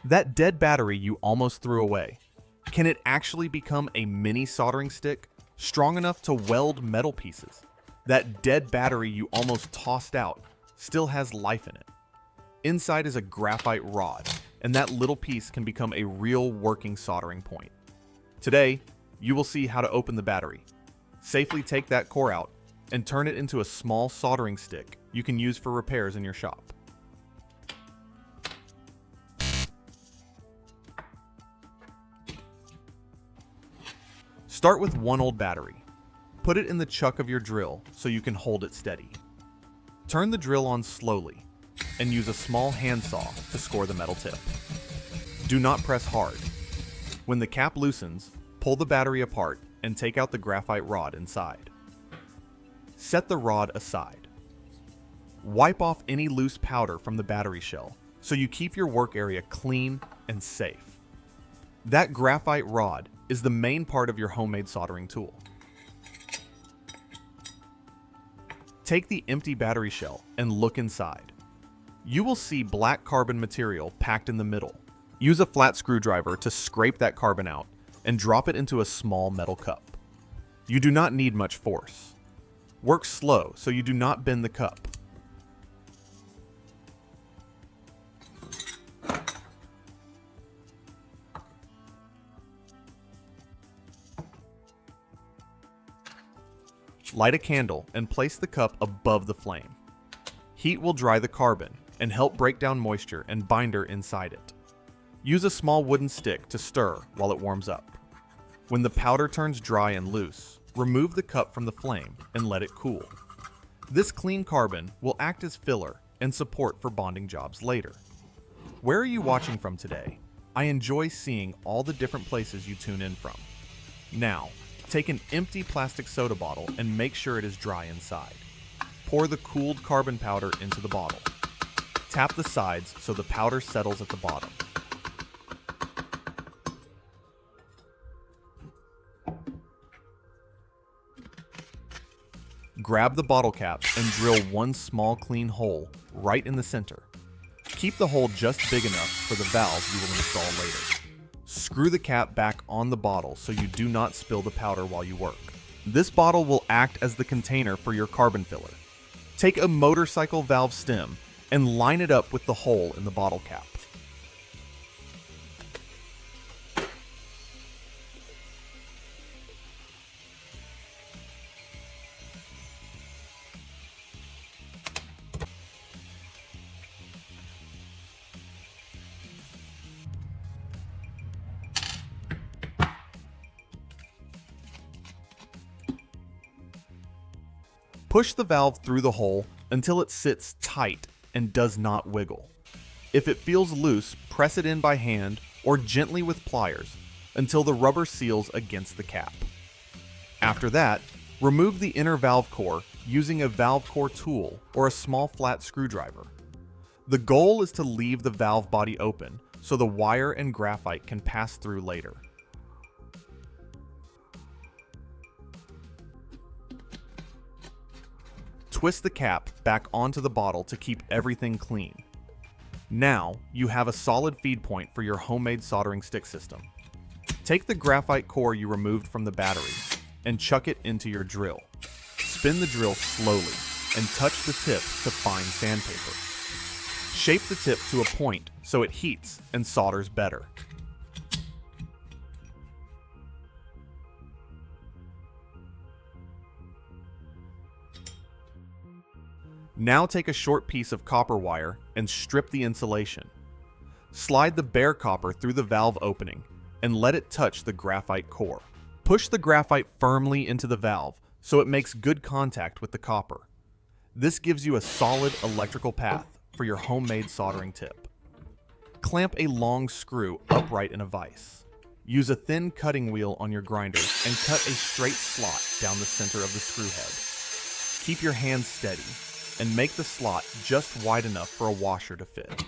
That dead battery you almost threw away, can it actually become a mini soldering stick strong enough to weld metal pieces? That dead battery you almost tossed out still has life in it. Inside is a graphite rod, and that little piece can become a real working soldering point. Today, you will see how to open the battery, safely take that core out, and turn it into a small soldering stick you can use for repairs in your shop. Start with one old battery. Put it in the chuck of your drill so you can hold it steady. Turn the drill on slowly and use a small handsaw to score the metal tip. Do not press hard. When the cap loosens, pull the battery apart and take out the graphite rod inside. Set the rod aside. Wipe off any loose powder from the battery shell so you keep your work area clean and safe. That graphite rod is the main part of your homemade soldering tool. Take the empty battery shell and look inside. You will see black carbon material packed in the middle. Use a flat screwdriver to scrape that carbon out and drop it into a small metal cup. You do not need much force. Work slow so you do not bend the cup. Light a candle and place the cup above the flame. Heat will dry the carbon and help break down moisture and binder inside it. Use a small wooden stick to stir while it warms up. When the powder turns dry and loose, remove the cup from the flame and let it cool. This clean carbon will act as filler and support for bonding jobs later. Where are you watching from today? I enjoy seeing all the different places you tune in from. Now, take an empty plastic soda bottle and make sure it is dry inside. Pour the cooled carbon powder into the bottle. Tap the sides so the powder settles at the bottom. Grab the bottle cap and drill one small clean hole right in the center. Keep the hole just big enough for the valve you will install later. Screw the cap back on the bottle so you do not spill the powder while you work. This bottle will act as the container for your carbon filler. Take a motorcycle valve stem and line it up with the hole in the bottle cap. Push the valve through the hole until it sits tight and does not wiggle. If it feels loose, press it in by hand or gently with pliers until the rubber seals against the cap. After that, remove the inner valve core using a valve core tool or a small flat screwdriver. The goal is to leave the valve body open so the wire and graphite can pass through later. Twist the cap back onto the bottle to keep everything clean. Now, you have a solid feed point for your homemade soldering stick system. Take the graphite core you removed from the battery and chuck it into your drill. Spin the drill slowly and touch the tip to fine sandpaper. Shape the tip to a point so it heats and solders better. Now take a short piece of copper wire and strip the insulation. Slide the bare copper through the valve opening and let it touch the graphite core. Push the graphite firmly into the valve so it makes good contact with the copper. This gives you a solid electrical path for your homemade soldering tip. Clamp a long screw upright in a vise. Use a thin cutting wheel on your grinder and cut a straight slot down the center of the screw head. Keep your hands steady and make the slot just wide enough for a washer to fit.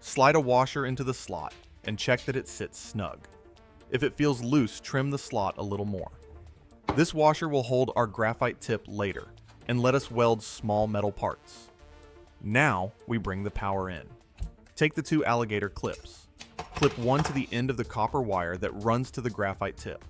Slide a washer into the slot and check that it sits snug. If it feels loose, trim the slot a little more. This washer will hold our graphite tip later and let us weld small metal parts. Now we bring the power in. Take the two alligator clips. Clip one to the end of the copper wire that runs to the graphite tip.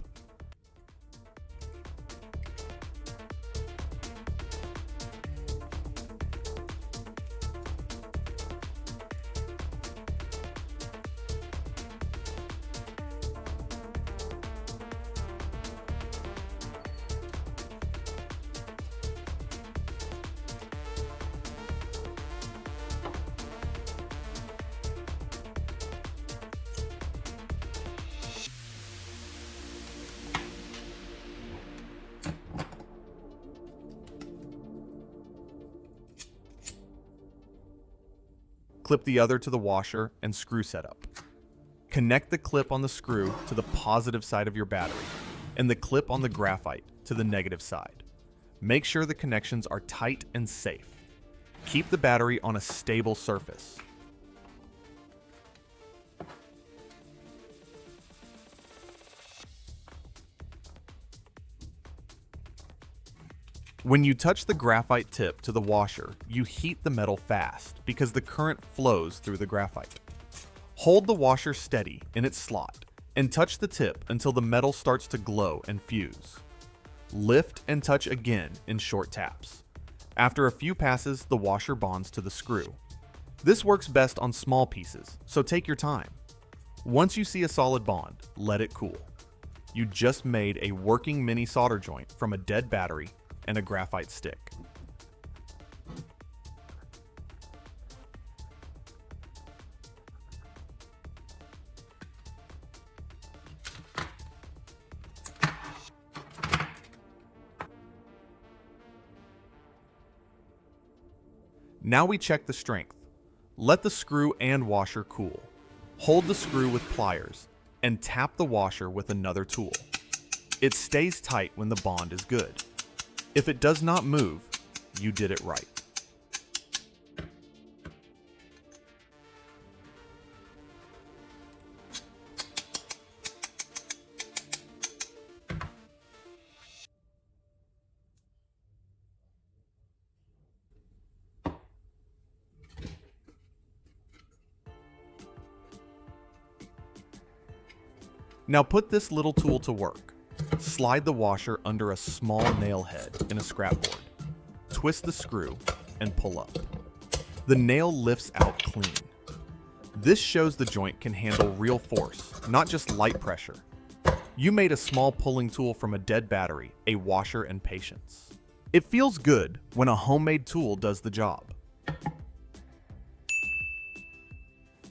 Clip the other to the washer and screw setup. Connect the clip on the screw to the positive side of your battery and the clip on the graphite to the negative side. Make sure the connections are tight and safe. Keep the battery on a stable surface. When you touch the graphite tip to the washer, you heat the metal fast because the current flows through the graphite. Hold the washer steady in its slot and touch the tip until the metal starts to glow and fuse. Lift and touch again in short taps. After a few passes, the washer bonds to the screw. This works best on small pieces, so take your time. Once you see a solid bond, let it cool. You just made a working mini solder joint from a dead battery and a graphite stick. Now we check the strength. Let the screw and washer cool. Hold the screw with pliers and tap the washer with another tool. It stays tight when the bond is good. If it does not move, you did it right. Now put this little tool to work. Slide the washer under a small nail head in a scrap board. Twist the screw and pull up. The nail lifts out clean. This shows the joint can handle real force, not just light pressure. You made a small pulling tool from a dead battery, a washer, and patience. It feels good when a homemade tool does the job.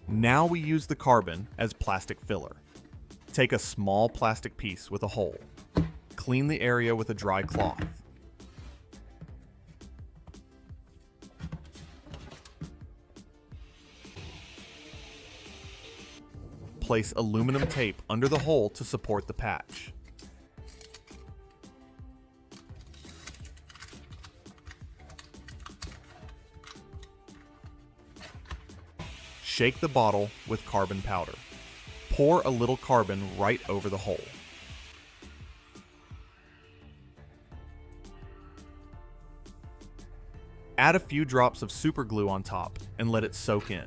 Now we use the carbon as plastic filler. Take a small plastic piece with a hole. Clean the area with a dry cloth. Place aluminum tape under the hole to support the patch. Shake the bottle with carbon powder. Pour a little carbon right over the hole. Add a few drops of super glue on top and let it soak in.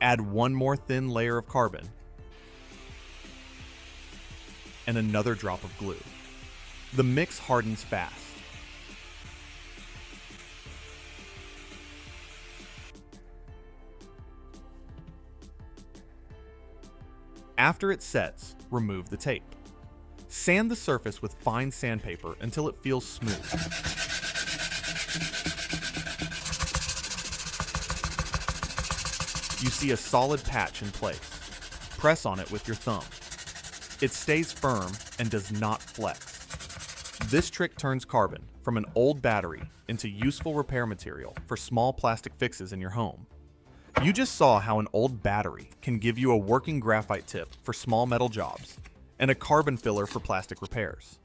Add one more thin layer of carbon and another drop of glue. The mix hardens fast. After it sets, remove the tape. Sand the surface with fine sandpaper until it feels smooth. You see a solid patch in place. Press on it with your thumb. It stays firm and does not flex. This trick turns carbon from an old battery into useful repair material for small plastic fixes in your home. You just saw how an old battery can give you a working graphite tip for small metal jobs and a carbon filler for plastic repairs.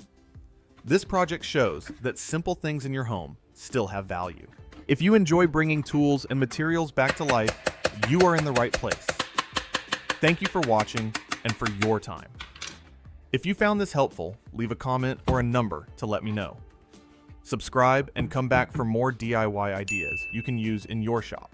This project shows that simple things in your home still have value. If you enjoy bringing tools and materials back to life, you are in the right place. Thank you for watching and for your time. If you found this helpful, leave a comment or a number to let me know. Subscribe and come back for more DIY ideas you can use in your shop.